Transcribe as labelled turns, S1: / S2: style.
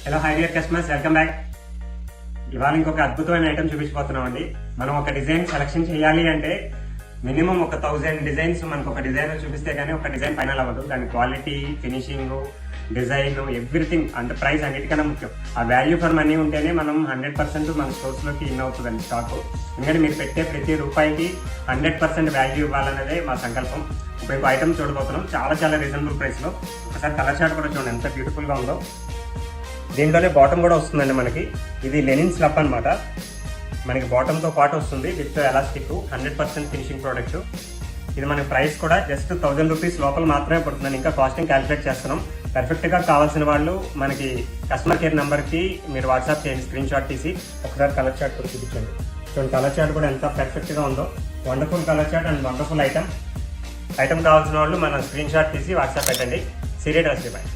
S1: Hello hi dear customers, welcome back. ఇవాళ ఇంకొక అద్భుతమైన ఐటమ్ చూపించబోతున్నాం అండి. మనం ఒక డిజైన్ సెలెక్షన్ చేయాలి అంటే మినిమం ఒక 1000 డిజైన్స్ మనకు ఒక డిజైనర్ చూపిస్తే కానీ ఒక డిజైన్ ఫైనల్ అవ్వదు. దాని క్వాలిటీ, ఫినిషింగ్, డిజైన్, ఎవ్రీథింగ్ అంత ప్రైస్ అన్నిటికన్నా ముఖ్యం. ఆ వాల్యూ ఫర్ మనీ ఉంటేనే మనం 100% మన స్టోర్స్లోకి ఇన్ అవుతుందండి స్టాక్. ఎందుకంటే మీరు పెట్టే ప్రతి రూపాయికి 100% వాల్యూ ఇవ్వాలనేదే మా సంకల్పం. ఇప్పుడు ఇంకో ఐటమ్ చూడబోతున్నాం, చాలా రీజనబుల్ ప్రైస్లో. ఒకసారి కలర్ చార్ట్ కూడా చూడండి ఎంత బ్యూటిఫుల్గా ఉందో. దీంట్లోనే బాటమ్ కూడా వస్తుందండి మనకి. ఇది లెనిన్ స్లబ్ అనమాట. మనకి బాటమ్తో పాటు వస్తుంది విత్ ఎలాస్టిక్, 100% ఫినిషింగ్ ప్రోడక్ట్. ఇది మన ప్రైస్ కూడా జస్ట్ 1000 రూపీస్ లోపల మాత్రమే పడుతుందండి. ఇంకా కాస్టింగ్ క్యాలిక్యులేట్ చేస్తున్నాం. పర్ఫెక్ట్గా కావాల్సిన వాళ్ళు మనకి కస్టమర్ కేర్ నెంబర్కి మీరు వాట్సాప్ చేయండి, స్క్రీన్ షాట్ తీసి. ఒకసారి కలర్ చార్ట్ కూడా చూపించండి. చూడండి కలర్ చార్ట్ కూడా ఎంత పర్ఫెక్ట్గా ఉందో. Wonderful colour chart and wonderful item కావాల్సిన వాళ్ళు మన స్క్రీన్ షాట్ తీసి వాట్సాప్ పెట్టండి. Series dress bye.